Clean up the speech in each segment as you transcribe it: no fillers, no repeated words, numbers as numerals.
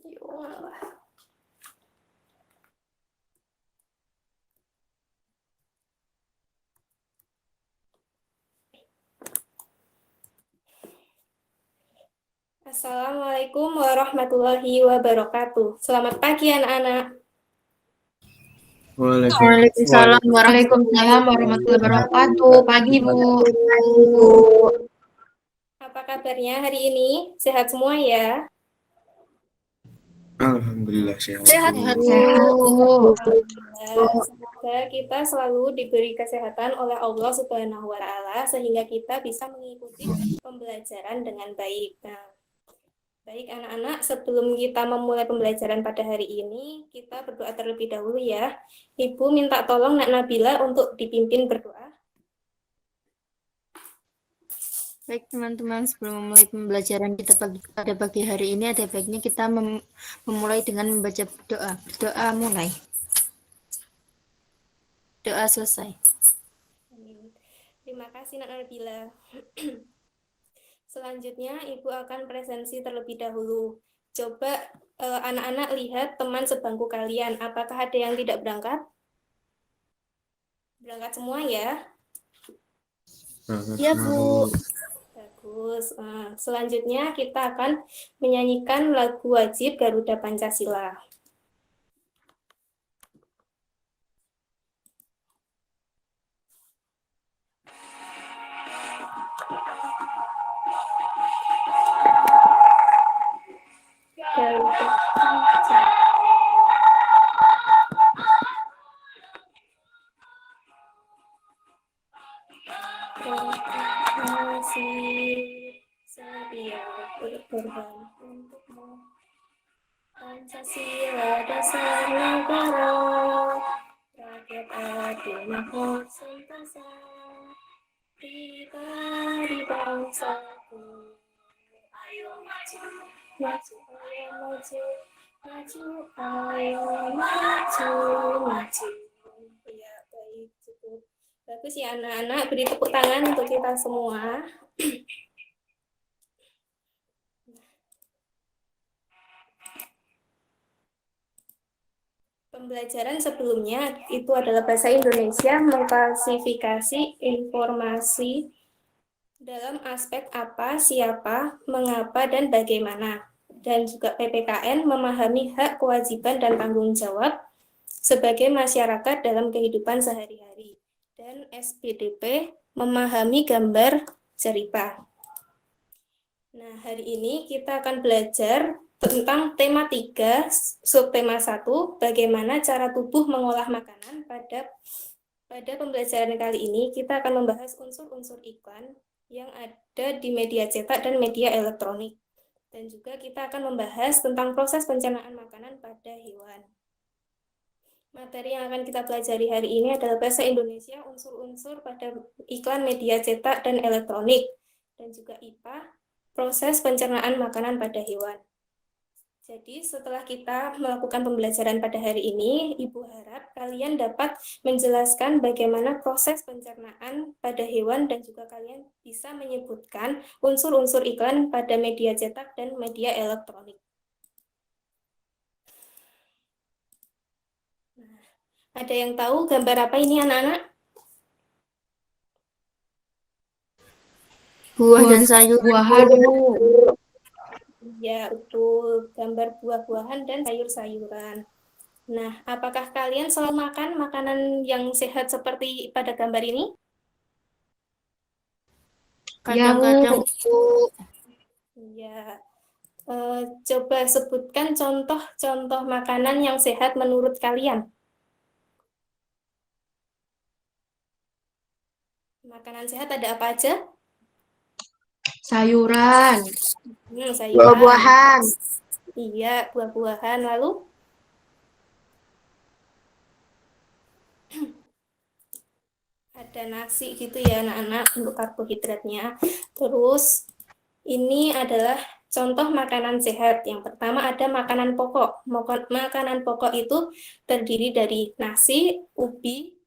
Assalamualaikum warahmatullahi wabarakatuh. Selamat pagi anak-anak. Waalaikumsalam warahmatullahi wabarakatuh. Pagi, Bu. Apa kabarnya hari ini? Sehat semua ya? Alhamdulillah sehat. Sehat, Bu. Semoga kita selalu diberi kesehatan oleh Allah Subhanahu wa Ta'ala sehingga kita bisa mengikuti pembelajaran dengan baik. Nah, baik anak-anak, sebelum kita memulai pembelajaran pada hari ini, kita berdoa terlebih dahulu ya. Ibu minta tolong Nak Nabila untuk dipimpin berdoa. Baik, teman-teman, sebelum memulai pembelajaran kita pada pagi hari ini, ada baiknya kita memulai dengan membaca doa. Doa mulai. Doa selesai. Amin. Terima kasih Nak Nabila. Selanjutnya, Ibu akan presensi terlebih dahulu. Coba anak-anak lihat teman sebangku kalian. Apakah ada yang tidak berangkat? Berangkat semua ya? Ya, Bu. Bagus. Selanjutnya kita akan menyanyikan lagu wajib Garuda Pancasila. Garuda Pancasila. Setia berkorban untukmu. Pancasila dasar negara, rakyat adil makmur sentosa, pribadi bangsaku. Ayo maju, maju, ayo maju, maju, ayo maju, maju. Ya, baik, cukup. Bagus ya anak-anak, beri tepuk tangan untuk kita semua. Pembelajaran sebelumnya itu adalah bahasa Indonesia mengklasifikasi informasi dalam aspek apa, siapa, mengapa, dan bagaimana. Dan juga PPKN memahami hak, kewajiban, dan tanggung jawab sebagai masyarakat dalam kehidupan sehari-hari. Dan SPDP memahami gambar cerita. Nah, hari ini kita akan belajar tentang tema 3, subtema 1, bagaimana cara tubuh mengolah makanan. Pada pembelajaran kali ini, kita akan membahas unsur-unsur iklan yang ada di media cetak dan media elektronik. Dan juga kita akan membahas tentang proses pencernaan makanan pada hewan. Materi yang akan kita pelajari hari ini adalah bahasa Indonesia, unsur-unsur pada iklan media cetak dan elektronik, dan juga IPA, proses pencernaan makanan pada hewan. Jadi setelah kita melakukan pembelajaran pada hari ini, Ibu harap kalian dapat menjelaskan bagaimana proses pencernaan pada hewan dan juga kalian bisa menyebutkan unsur-unsur iklan pada media cetak dan media elektronik. Nah, ada yang tahu gambar apa ini anak-anak? Buah dan sayur-buahan, Bu. Ya, betul. Gambar buah-buahan dan sayur-sayuran. Nah, apakah kalian selalu makan makanan yang sehat seperti pada gambar ini? Kadang-kadang, Bu. Ya. Coba sebutkan contoh-contoh makanan yang sehat menurut kalian. Makanan sehat ada apa aja? Sayuran. Sayuran. Buah-buahan. Iya, buah-buahan. Lalu? Ada nasi gitu ya anak-anak untuk karbohidratnya. Terus ini adalah contoh makanan sehat. Yang pertama ada makanan pokok. Makanan pokok itu terdiri dari nasi, ubi,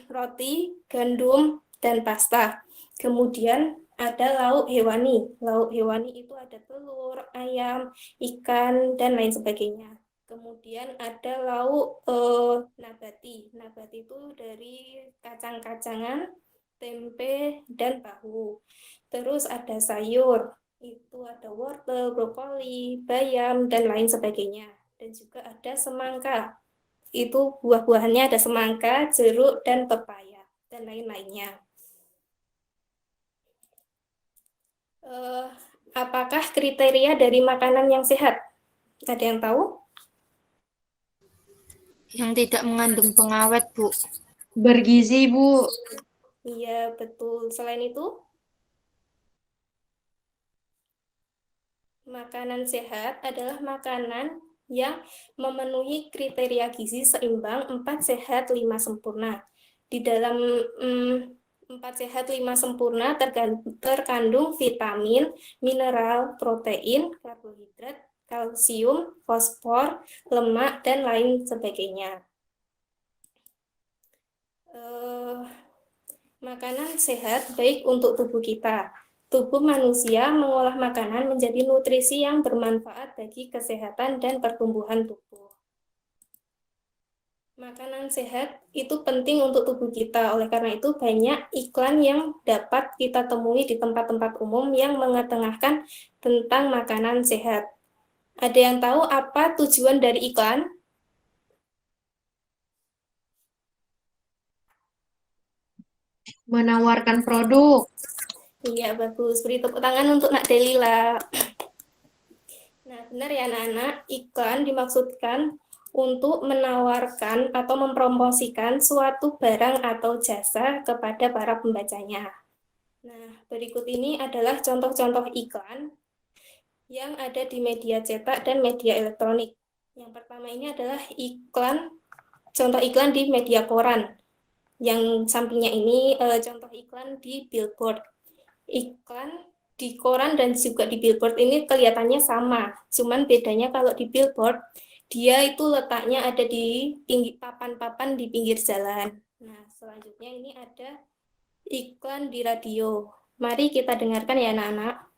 roti, gandum, dan pasta. Kemudian ada lauk hewani. Lauk hewani itu ada telur, ayam, ikan, dan lain sebagainya. Kemudian ada lauk nabati. Nabati itu dari kacang-kacangan, tempe, dan tahu. Terus ada sayur, itu ada wortel, brokoli, bayam, dan lain sebagainya. Dan juga ada semangka. Itu buah-buahannya ada semangka, jeruk, dan pepaya, dan lain-lainnya. Eh, apakah kriteria dari makanan yang sehat? Ada yang tahu? Yang tidak mengandung pengawet, Bu. Bergizi, Bu. Iya, betul. Selain itu, makanan sehat adalah makanan yang memenuhi kriteria gizi seimbang 4 sehat 5 sempurna. Di dalam 4 sehat 5 sempurna terkandung vitamin, mineral, protein, karbohidrat, kalsium, fosfor, lemak, dan lain sebagainya. Makanan sehat baik untuk tubuh kita. Tubuh manusia mengolah makanan menjadi nutrisi yang bermanfaat bagi kesehatan dan pertumbuhan tubuh. Makanan sehat itu penting untuk tubuh kita, oleh karena itu banyak iklan yang dapat kita temui di tempat-tempat umum yang mengetengahkan tentang makanan sehat. Ada yang tahu apa tujuan dari iklan? Menawarkan produk. Iya, bagus. Beri tepuk tangan untuk Nak Delila. Nah, benar ya anak-anak, iklan dimaksudkan untuk menawarkan atau mempromosikan suatu barang atau jasa kepada para pembacanya. Nah, berikut ini adalah contoh-contoh iklan yang ada di media cetak dan media elektronik. Yang pertama ini adalah contoh iklan di media koran. Yang sampingnya ini contoh iklan di billboard. Iklan di koran dan juga di billboard ini kelihatannya sama, cuman bedanya kalau di billboard dia itu letaknya ada di papan-papan di pinggir jalan. Nah, selanjutnya ini ada iklan di radio. Mari kita dengarkan ya anak-anak.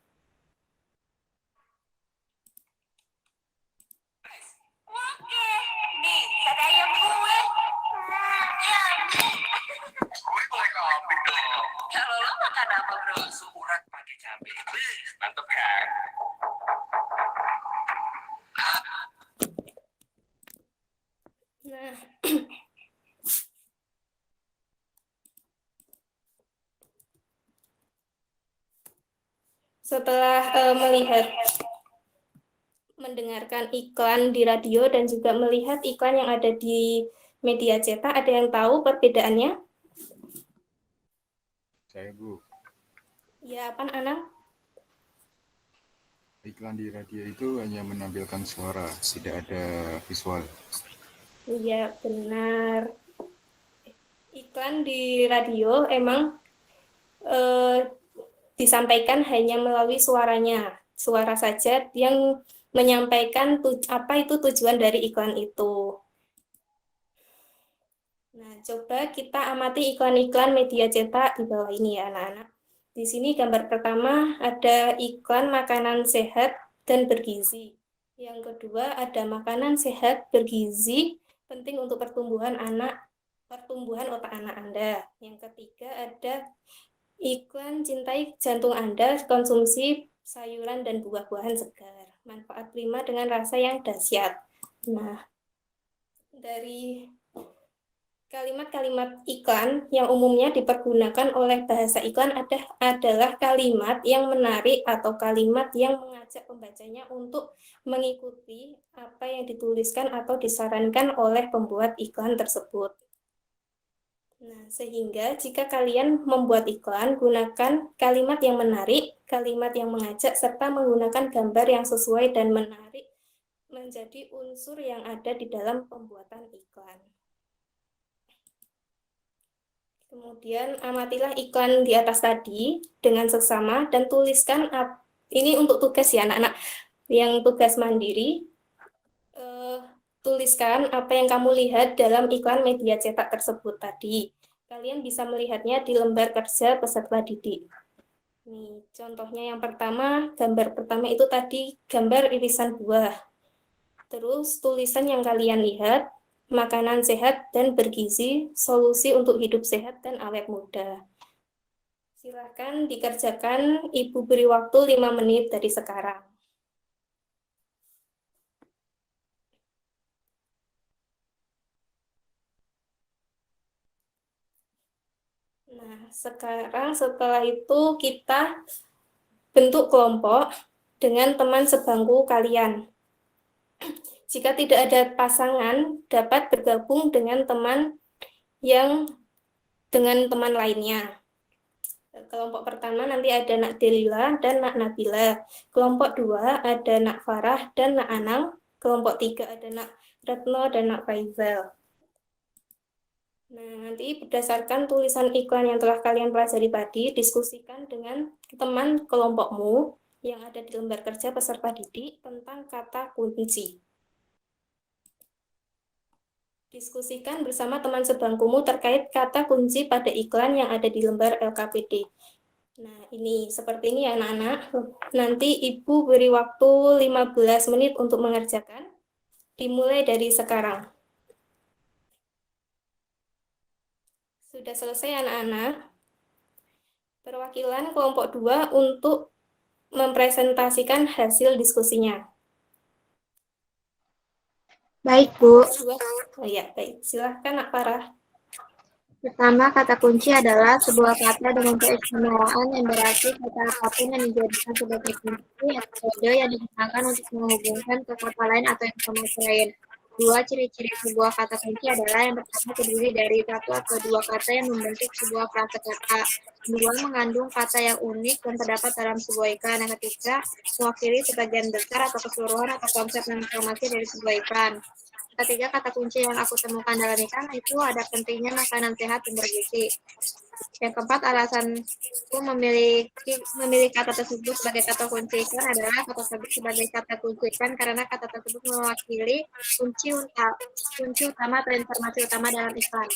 Kalau lo makan apa bro? Bakso urat pakai cabai. Mantep kan? Nah, setelah mendengarkan iklan di radio dan juga melihat iklan yang ada di media cetak, ada yang tahu perbedaannya? Saya, Bu. Ya, apa Anang? Iklan di radio itu hanya menampilkan suara, tidak ada visual. Iya, benar. Iklan di radio emang disampaikan hanya melalui suaranya, suara saja yang menyampaikan apa itu tujuan dari iklan itu. Nah, coba kita amati iklan-iklan media cetak di bawah ini ya anak-anak. Di sini gambar pertama ada iklan makanan sehat dan bergizi. Yang kedua ada makanan sehat bergizi penting untuk pertumbuhan otak anak Anda. Yang ketiga ada iklan cintai jantung Anda, konsumsi sayuran dan buah-buahan segar. Manfaat prima dengan rasa yang dahsyat. Nah, dari kalimat-kalimat iklan yang umumnya dipergunakan oleh bahasa iklan adalah kalimat yang menarik atau kalimat yang mengajak pembacanya untuk mengikuti apa yang dituliskan atau disarankan oleh pembuat iklan tersebut. Nah, sehingga jika kalian membuat iklan, gunakan kalimat yang menarik, kalimat yang mengajak, serta menggunakan gambar yang sesuai dan menarik menjadi unsur yang ada di dalam pembuatan iklan. Kemudian amatilah iklan di atas tadi dengan seksama dan tuliskan, ini untuk tugas ya anak-anak yang tugas mandiri, tuliskan apa yang kamu lihat dalam iklan media cetak tersebut tadi. Kalian bisa melihatnya di lembar kerja peserta didik. Nih, contohnya yang pertama, gambar pertama itu tadi gambar irisan buah. Terus tulisan yang kalian lihat, makanan sehat dan bergizi, solusi untuk hidup sehat dan awet muda. Silakan dikerjakan, Ibu beri waktu 5 menit dari sekarang. Nah, sekarang setelah itu kita bentuk kelompok dengan teman sebangku kalian. Jika tidak ada pasangan, dapat bergabung dengan teman lainnya. Kelompok pertama nanti ada Nak Delila dan Nak Nabila. Kelompok 2 ada Nak Farah dan Nak Anang. Kelompok 3 ada Nak Retno dan Nak Faizal. Nah, nanti berdasarkan tulisan iklan yang telah kalian pelajari tadi, diskusikan dengan teman kelompokmu yang ada di lembar kerja peserta didik tentang kata kunci. Diskusikan bersama teman sebangkumu terkait kata kunci pada iklan yang ada di lembar LKPD. Nah, ini seperti ini ya anak-anak. Nanti Ibu beri waktu 15 menit untuk mengerjakan. Dimulai dari sekarang. Sudah selesai anak-anak. Perwakilan kelompok 2 untuk mempresentasikan hasil diskusinya. Baik, Bu. Oh ya, baik. Silahkan Nak Farah. Pertama, kata kunci adalah sebuah kata dengan keistimewaan yang berarti kata apapun yang dijadikan sebagai kunci atau kode yang digunakan untuk menghubungkan ke kata lain atau informasi lain. Dua, ciri-ciri sebuah kata kunci adalah yang pertama terdiri dari satu atau dua kata yang membentuk sebuah frase kata. Dua, mengandung kata yang unik dan terdapat dalam sebuah iklan. Yang ketiga, mewakili sebagian besar atau keseluruhan atau konsep dan informasi dari sebuah iklan. Ketiga, kata kunci yang aku temukan dalam iklan itu ada pentingnya makanan sehat dan bergizi. Yang keempat, alasanku memilih kata tersebut sebagai kata kunci iklan adalah kata tersebut sebagai kata kunci iklan karena kata tersebut mewakili kunci utama atau informasi utama dalam iklan.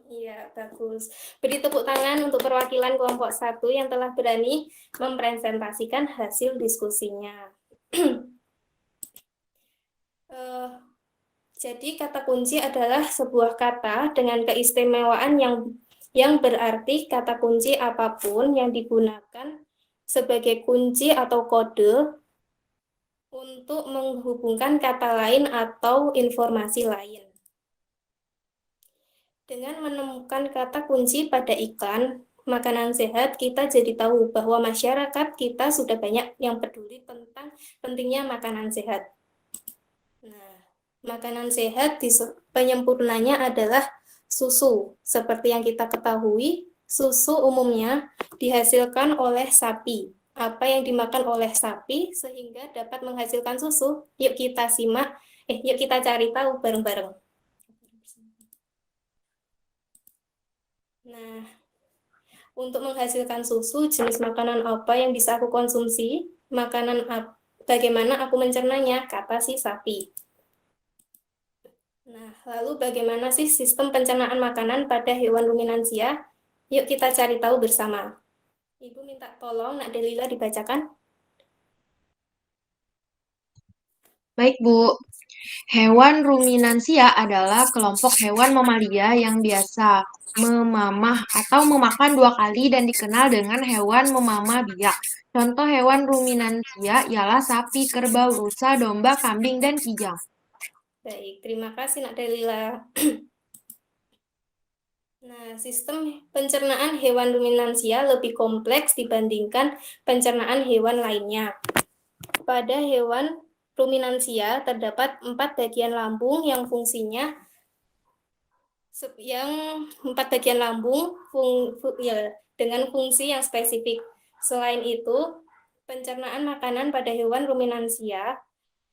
Iya, bagus. Beri tepuk tangan untuk perwakilan kelompok 1 yang telah berani mempresentasikan hasil diskusinya. Jadi kata kunci adalah sebuah kata dengan keistimewaan yang berarti kata kunci apapun yang digunakan sebagai kunci atau kode untuk menghubungkan kata lain atau informasi lain. Dengan menemukan kata kunci pada iklan makanan sehat, kita jadi tahu bahwa masyarakat kita sudah banyak yang peduli tentang pentingnya makanan sehat. Nah, makanan sehat penyempurnanya adalah susu. Seperti yang kita ketahui, susu umumnya dihasilkan oleh sapi. Apa yang dimakan oleh sapi sehingga dapat menghasilkan susu? Yuk kita simak, yuk kita cari tahu bareng-bareng. Nah, untuk menghasilkan susu, jenis makanan apa yang bisa aku konsumsi? Bagaimana aku mencernanya? Kata si sapi. Nah, lalu bagaimana sih sistem pencernaan makanan pada hewan ruminansia? Yuk kita cari tahu bersama. Ibu minta tolong Nak Delila dibacakan. Baik, Bu. Hewan ruminansia adalah kelompok hewan mamalia yang biasa memamah atau memakan 2 kali dan dikenal dengan hewan memamah biak. Contoh hewan ruminansia ialah sapi, kerbau, rusa, domba, kambing, dan kijang. Baik, terima kasih Nak Delila. Nah, sistem pencernaan hewan ruminansia lebih kompleks dibandingkan pencernaan hewan lainnya. Pada hewan ruminansia terdapat 4 bagian lambung yang fungsinya dengan fungsi yang spesifik. Selain itu, pencernaan makanan pada hewan ruminansia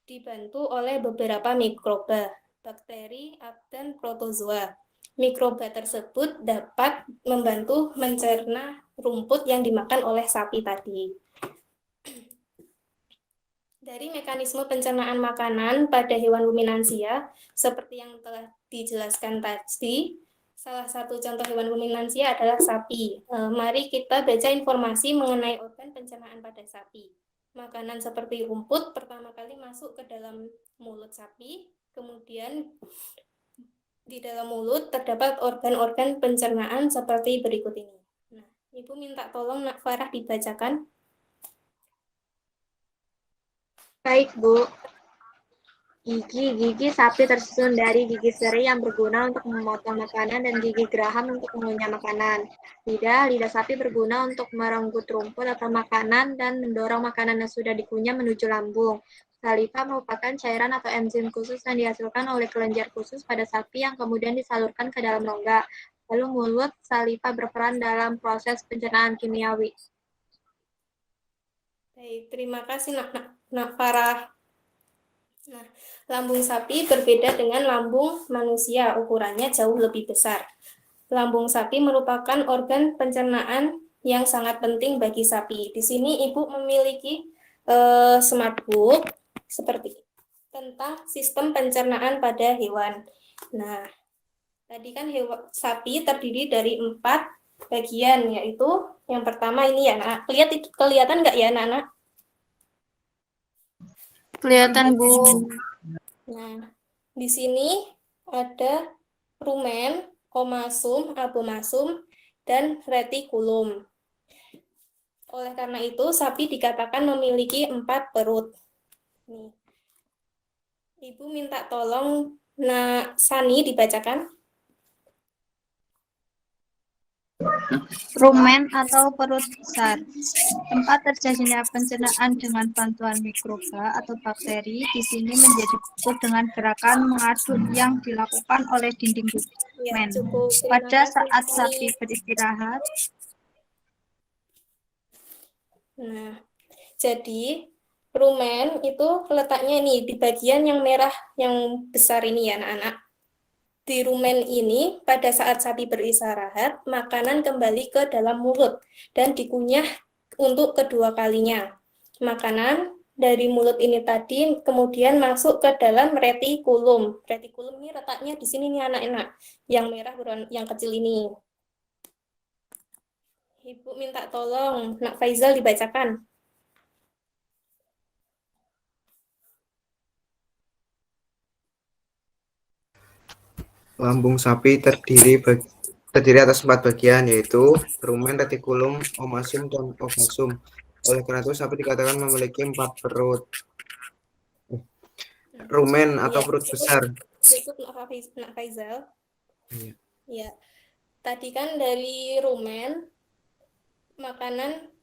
dibantu oleh beberapa mikroba, bakteri, dan protozoa. Mikroba tersebut dapat membantu mencerna rumput yang dimakan oleh sapi tadi. Dari mekanisme pencernaan makanan pada hewan ruminansia, seperti yang telah dijelaskan tadi, Salah satu contoh hewan ruminansia adalah sapi. Mari kita baca informasi mengenai organ pencernaan pada sapi. Makanan seperti rumput pertama kali masuk ke dalam mulut sapi, kemudian di dalam mulut terdapat organ-organ pencernaan seperti berikut ini. Nah, Ibu minta tolong Nak Farah dibacakan. Baik, Bu. Gigi sapi tersusun dari gigi seri yang berguna untuk memotong makanan dan gigi geraham untuk mengunyah makanan. Lidah sapi berguna untuk merenggut rumput atau makanan dan mendorong makanan yang sudah dikunyah menuju lambung. Saliva merupakan cairan atau enzim khusus yang dihasilkan oleh kelenjar khusus pada sapi yang kemudian disalurkan ke dalam rongga. Lalu mulut, saliva berperan dalam proses pencernaan kimiawi. Baik, terima kasih Nak Farah. Nah, lambung sapi berbeda dengan lambung manusia, ukurannya jauh lebih besar. Lambung sapi merupakan organ pencernaan yang sangat penting bagi sapi. Di sini Ibu memiliki smartbook seperti tentang sistem pencernaan pada hewan. Nah, tadi kan sapi terdiri dari 4 bagian, yaitu yang pertama ini ya, Nak. Kelihatan nggak ya, Anak-anak? Kelihatan, Bu. Nah, di sini ada rumen, omasum, abomasum, dan retikulum. Oleh karena itu, sapi dikatakan memiliki 4 perut. Nih. Ibu minta tolong Nak Sani dibacakan. Rumen atau perut besar, tempat terjadinya pencernaan dengan bantuan mikroba atau bakteri, di sini menjadi fokus dengan gerakan mengaduk yang dilakukan oleh dinding rumen. Pada saat sapi beristirahat, Nah, jadi rumen itu letaknya ini di bagian yang merah yang besar ini ya anak-anak. Di rumen ini pada saat sapi beristirahat, makanan kembali ke dalam mulut dan dikunyah untuk kedua kalinya. Makanan dari mulut ini tadi kemudian masuk ke dalam retikulum. Retikulum ini letaknya di sini nih anak-anak, yang merah yang kecil ini. Ibu minta tolong Nak Faizal dibacakan. Lambung sapi terdiri atas 4 bagian, yaitu rumen, retikulum, omasum, dan omasum. Oleh karena itu, sapi dikatakan memiliki 4 perut. Rumen atau perut besar. Cukup Nak Faizal. Iya. Ya. Tadi kan dari rumen makanan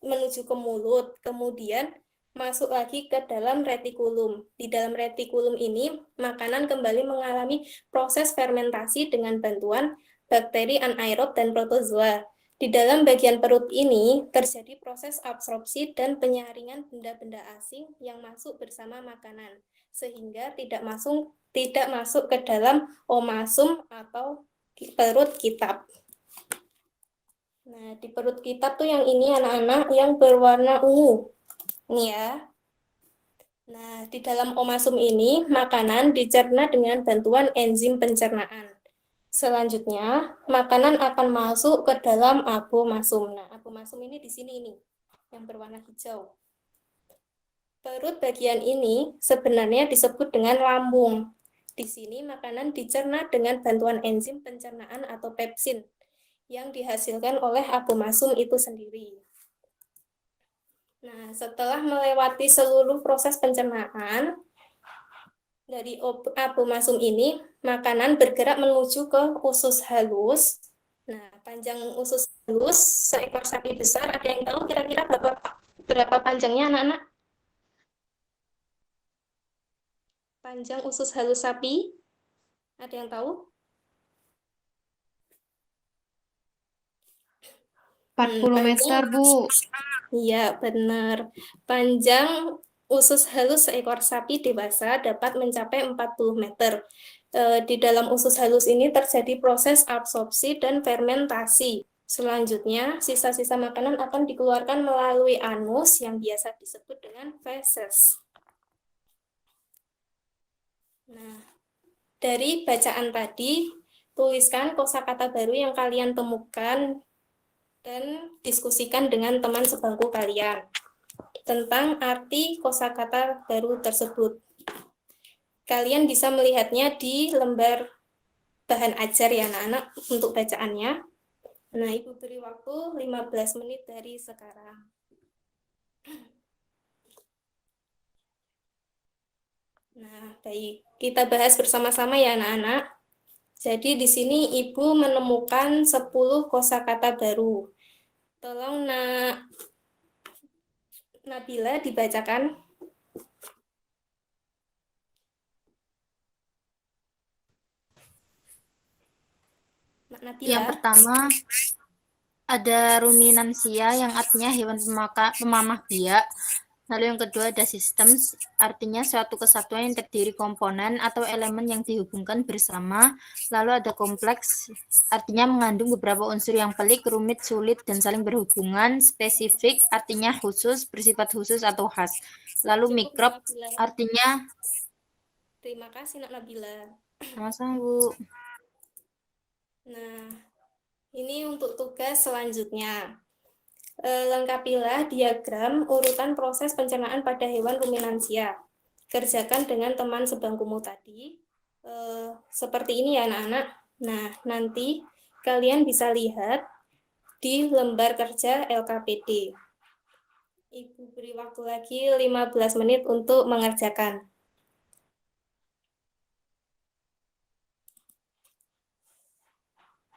menuju ke mulut, kemudian masuk lagi ke dalam retikulum. Di dalam retikulum ini, makanan kembali mengalami proses fermentasi dengan bantuan bakteri anaerob dan protozoa. Di dalam bagian perut ini, terjadi proses absorpsi dan penyaringan benda-benda asing yang masuk bersama makanan, sehingga tidak masuk ke dalam omasum atau perut kitab. Nah, di perut kitab tuh yang ini anak-anak yang berwarna ungu. Ini ya. Nah, di dalam omasum ini, makanan dicerna dengan bantuan enzim pencernaan. Selanjutnya, makanan akan masuk ke dalam abomasum. Nah, abomasum ini di sini ini, yang berwarna hijau. Perut bagian ini sebenarnya disebut dengan lambung. Di sini makanan dicerna dengan bantuan enzim pencernaan atau pepsin yang dihasilkan oleh abomasum itu sendiri. Nah, setelah melewati seluruh proses pencernaan dari abomasum ini, makanan bergerak menuju ke usus halus. Nah, panjang usus halus seekor sapi besar, ada yang tahu kira-kira berapa panjangnya anak-anak? Panjang usus halus sapi? Ada yang tahu? 40 meter, Bu. Iya, benar. Panjang usus halus seekor sapi dewasa dapat mencapai 40 meter. Di dalam usus halus ini terjadi proses absorpsi dan fermentasi. Selanjutnya, sisa-sisa makanan akan dikeluarkan melalui anus yang biasa disebut dengan feses. Nah, dari bacaan tadi, tuliskan kosakata baru yang kalian temukan dan diskusikan dengan teman sebangku kalian tentang arti kosakata baru tersebut. Kalian bisa melihatnya di lembar bahan ajar ya anak-anak untuk bacaannya. Nah, Ibu beri waktu 15 menit dari sekarang. Nah, baik. Kita bahas bersama-sama ya anak-anak. Jadi di sini Ibu menemukan 10 kosakata baru. Tolong Nabila dibacakan. Nabila. Yang pertama ada ruminansia yang artinya hewan pemamah biak. Lalu yang kedua ada systems, artinya suatu kesatuan yang terdiri komponen atau elemen yang dihubungkan bersama. Lalu ada kompleks, artinya mengandung beberapa unsur yang pelik, rumit, sulit, dan saling berhubungan. Spesifik, artinya khusus, bersifat khusus atau khas. Lalu Cukup, mikrob, Nabila. artinya... Terima kasih, Nabila. Sama-sama, Bu. Nah, ini untuk tugas selanjutnya. Lengkapilah diagram urutan proses pencernaan pada hewan ruminansia. Kerjakan dengan teman sebangkumu tadi. Seperti ini ya anak-anak. Nah, nanti kalian bisa lihat di lembar kerja LKPD. Ibu beri waktu lagi 15 menit untuk mengerjakan.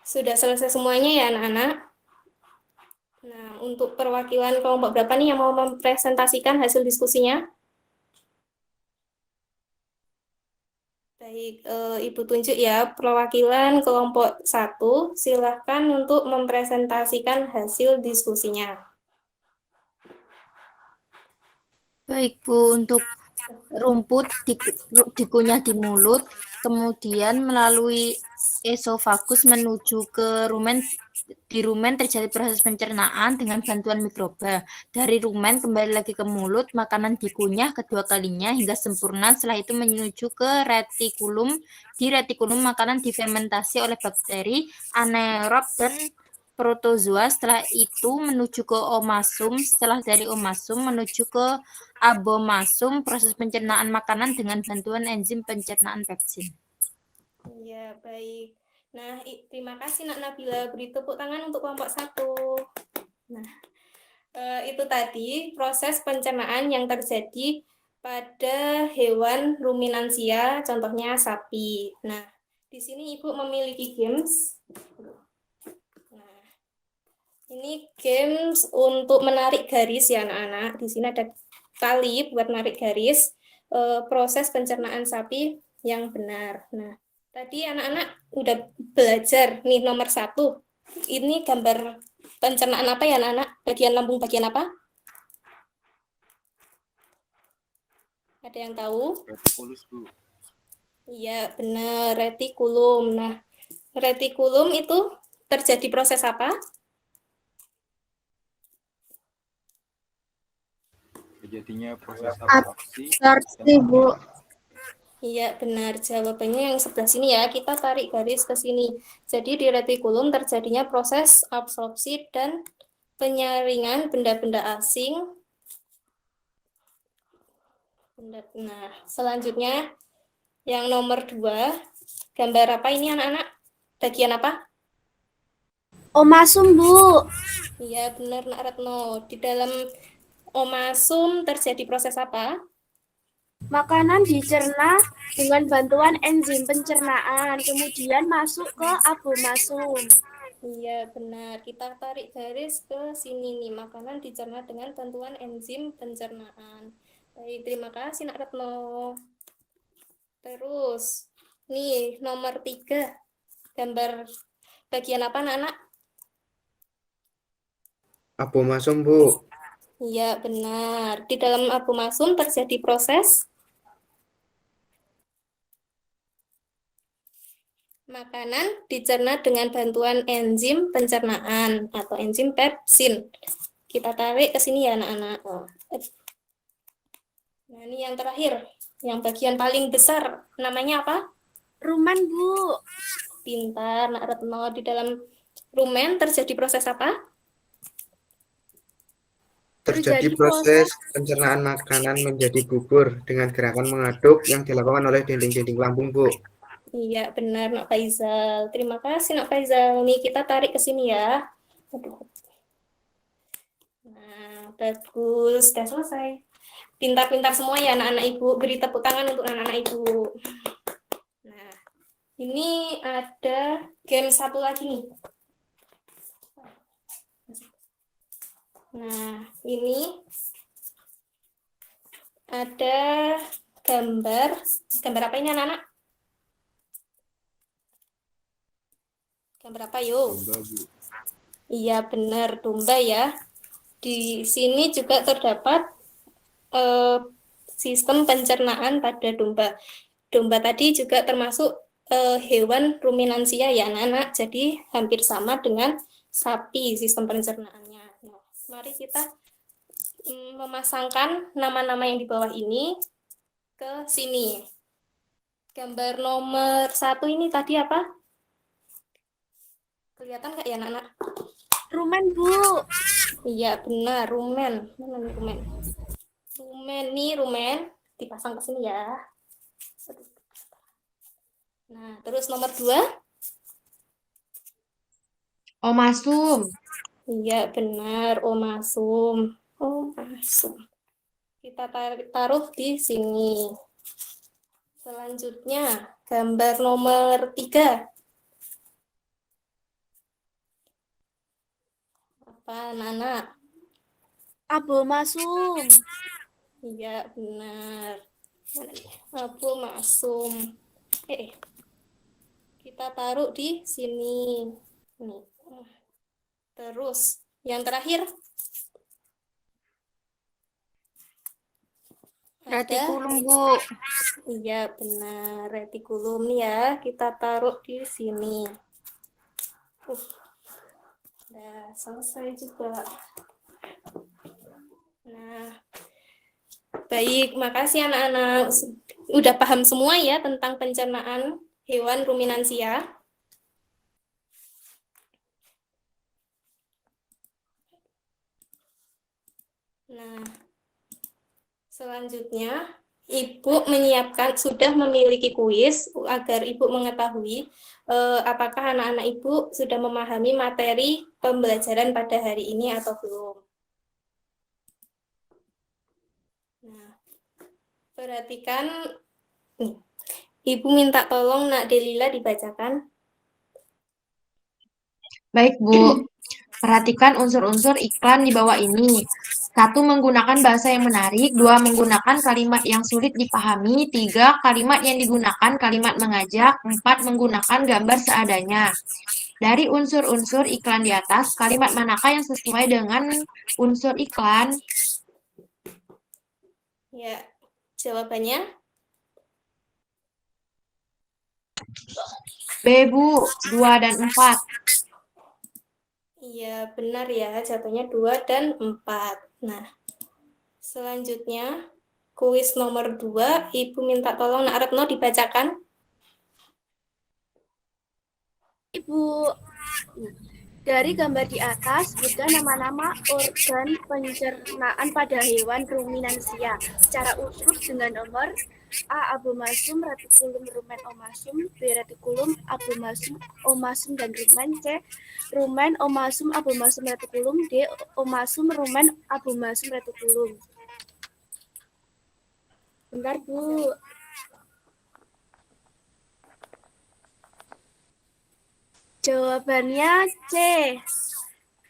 Sudah selesai semuanya ya anak-anak? Nah, untuk perwakilan kelompok berapa nih yang mau mempresentasikan hasil diskusinya? Baik, Ibu tunjuk ya, perwakilan kelompok 1, silahkan untuk mempresentasikan hasil diskusinya. Baik, Bu. Untuk rumput dikunyah di mulut, kemudian melalui esofagus menuju ke rumen. Di rumen terjadi proses pencernaan dengan bantuan mikroba. Dari rumen kembali lagi ke mulut, makanan dikunyah kedua kalinya hingga sempurna. Setelah itu menuju ke retikulum. Di retikulum makanan difermentasi oleh bakteri, anaerob, dan protozoa. Setelah itu menuju ke omasum. Setelah dari omasum menuju ke abomasum, proses pencernaan makanan dengan bantuan enzim pencernaan pepsin. Ya, baik. Nah, terima kasih Nak Nabila. Beri tepuk tangan untuk kelompok 1. Nah, itu tadi proses pencernaan yang terjadi pada hewan ruminansia, contohnya sapi. Nah, di sini Ibu memiliki games. Nah, ini games untuk menarik garis ya anak-anak. Di sini ada tali buat menarik garis proses pencernaan sapi yang benar. Nah, tadi anak-anak udah belajar nih nomor 1. Ini gambar pencernaan apa ya anak-anak? Bagian lambung bagian apa? Ada yang tahu? Retikulus, Bu. Iya, benar, retikulum. Nah, retikulum itu terjadi proses apa? Terjadinya proses absorpsi. Absorpsi, Bu. Iya, benar. Jawabannya yang sebelah sini ya. Kita tarik garis ke sini. Jadi di retikulum terjadinya proses absorpsi dan penyaringan benda-benda asing. Nah, selanjutnya yang nomor 2. Gambar apa ini anak-anak? Bagian apa? Omasum, Bu. Iya, benar Nak Retno. Di dalam omasum terjadi proses apa? Makanan dicerna dengan bantuan enzim pencernaan, kemudian masuk ke abomasum. Iya, benar. Kita tarik garis ke sini nih. Makanan dicerna dengan bantuan enzim pencernaan. Baik, terima kasih Nak Retno. Terus, nih nomor 3. Gambar bagian apa anak-anak? Abomasum, Bu. Iya, benar. Di dalam abomasum terjadi proses makanan dicerna dengan bantuan enzim pencernaan atau enzim pepsin. Kita tarik ke sini ya anak-anak. Nah, ini yang terakhir. Yang bagian paling besar namanya apa? Rumen, Bu. Pintar, Nak Retno. Di dalam rumen terjadi proses apa? Terjadi proses pencernaan makanan menjadi bubur dengan gerakan mengaduk yang dilakukan oleh dinding-dinding lambung, Bu. Iya, benar, Nak Faizal. Terima kasih, Nak Faizal. Nih, kita tarik ke sini ya. Aduh. Nah, bagus. Sudah selesai. Pintar-pintar semua ya, anak-anak Ibu. Beri tepuk tangan untuk anak-anak Ibu. Nah, ini ada game satu lagi nih. Nah, ini ada gambar. Gambar apa ini, anak-anak? Gambar apa, yuk? Domba, Bu. Iya, benar, domba ya. Di sini juga terdapat sistem pencernaan pada domba. Domba tadi juga termasuk hewan ruminansia ya, anak-anak. Jadi hampir sama dengan sapi sistem pencernaannya. Nah, mari kita memasangkan nama-nama yang di bawah ini ke sini. Gambar nomor 1 ini tadi apa? Kelihatan nggak ya, anak-anak? Rumen, Bu. Iya, benar, rumen. Mana nih rumen? Rumen nih, rumen. Dipasang ke sini ya. Nah, terus nomor 2. Omasum. Iya, benar, omasum. Omasum. Kita taruh di sini. Selanjutnya, gambar nomor 3. Apa, anak-anak? Abomasum. Iya, benar. Abomasum. Kita taruh di sini. Nih. Terus, yang terakhir. Retikulum, Bu. Iya, benar. Retikulum nih ya. Kita taruh di sini. Udah selesai juga. Nah, baik. Makasih anak-anak. Udah paham semua ya tentang pencernaan hewan ruminansia. Nah, selanjutnya Ibu sudah memiliki kuis agar Ibu mengetahui apakah anak-anak Ibu sudah memahami materi pembelajaran pada hari ini atau belum. Nah, perhatikan, nih. Ibu minta tolong Nak Delila dibacakan. Baik, Bu. Perhatikan unsur-unsur iklan di bawah ini. 1. Menggunakan bahasa yang menarik. 2. Menggunakan kalimat yang sulit dipahami. 3. Kalimat yang digunakan kalimat mengajak. 4. Menggunakan gambar seadanya. Dari unsur-unsur iklan di atas, kalimat manakah yang sesuai dengan unsur iklan? Ya, jawabannya? B, Bu. 2 dan 4. Iya, benar ya. Jawabannya 2 dan 4. Nah, selanjutnya, kuis nomor 2. Ibu minta tolong Nak Retno dibacakan. Ibu, dari gambar di atas, sebutkan nama-nama organ pencernaan pada hewan ruminansia secara urut dengan nomor A. Abomasum, retikulum, rumen, omasum. B. Retikulum, abomasum, omasum, dan rumen. C. Rumen, omasum, abomasum, retikulum. D. Omasum, rumen, abomasum, retikulum. Bentar, Bu. Jawabannya C.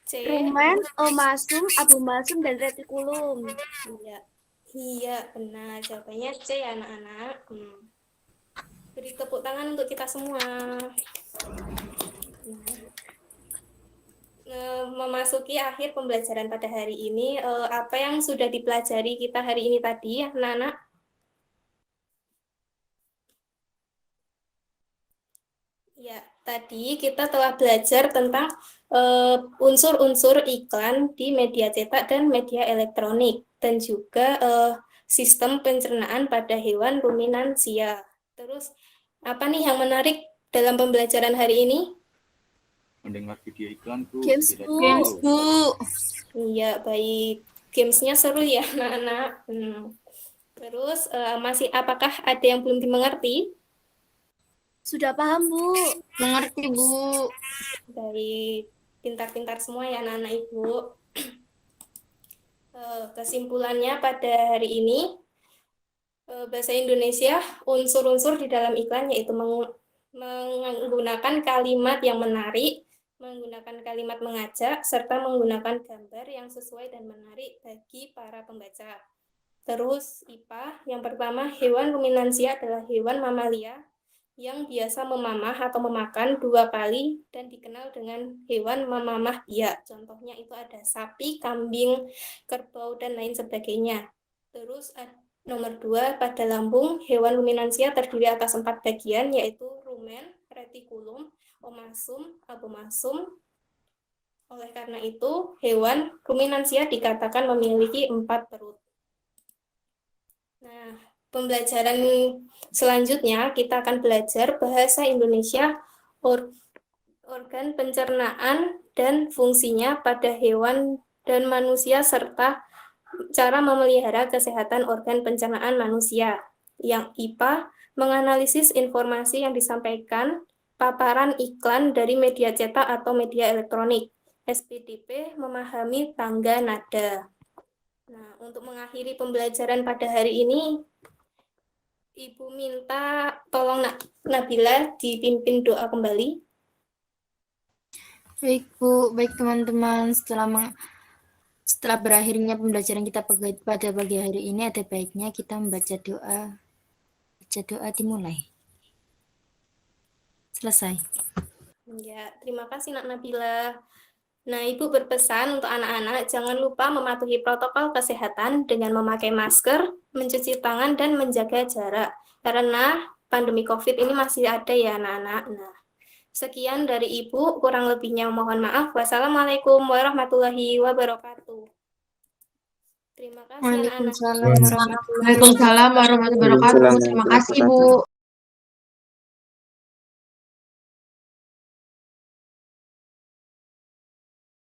C. Rumen, omasum, abomasum, dan retikulum. Iya, benar. Jawabannya C, anak-anak. Beri tepuk tangan untuk kita semua. Memasuki akhir pembelajaran pada hari ini, apa yang sudah dipelajari kita hari ini tadi, anak-anak? Ya, tadi kita telah belajar tentang unsur-unsur iklan di media cetak dan media elektronik, dan juga sistem pencernaan pada hewan ruminansia. Terus, apa nih yang menarik dalam pembelajaran hari ini? Mendengar video iklan, Bu. Games, Tidak Bu. Games, tahu. Bu. Iya, baik. Gamesnya seru ya, anak-anak. Terus, apakah ada yang belum dimengerti? Sudah paham, Bu. Mengerti, Bu. Baik, pintar-pintar semua ya anak-anak Ibu. Kesimpulannya pada hari ini, bahasa Indonesia, unsur-unsur di dalam iklan yaitu menggunakan kalimat yang menarik, menggunakan kalimat mengajak, serta menggunakan gambar yang sesuai dan menarik bagi para pembaca. Terus IPA, yang pertama, hewan ruminansia adalah hewan mamalia yang biasa memamah atau memakan 2 kali dan dikenal dengan hewan memamah biak. Contohnya itu ada sapi, kambing, kerbau, dan lain sebagainya. Terus nomor 2, pada lambung, hewan ruminansia terdiri atas 4 bagian, yaitu rumen, retikulum, omasum, abomasum. Oleh karena itu, hewan ruminansia dikatakan memiliki 4 perut. Nah, pembelajaran selanjutnya kita akan belajar bahasa Indonesia, organ pencernaan dan fungsinya pada hewan dan manusia, serta cara memelihara kesehatan organ pencernaan manusia. Yang IPA, menganalisis informasi yang disampaikan, paparan iklan dari media cetak atau media elektronik. SPDP, memahami tangga nada. Nah, untuk mengakhiri pembelajaran pada hari ini, Ibu minta tolong Nabila dipimpin doa kembali. Baik, Bu. Baik, teman-teman. Setelah berakhirnya pembelajaran kita pada pagi hari ini, ada baiknya kita membaca doa. Baca doa dimulai. Selesai. Ya, terima kasih Nak Nabila. Nah, Ibu berpesan untuk anak-anak jangan lupa mematuhi protokol kesehatan dengan memakai masker, mencuci tangan, dan menjaga jarak. Karena pandemi COVID ini masih ada ya anak-anak. Nah, sekian dari Ibu, kurang lebihnya mohon maaf. Wassalamualaikum warahmatullahi wabarakatuh. Terima kasih anak-anak. Waalaikumsalam warahmatullahi wabarakatuh. Terima kasih, Bu.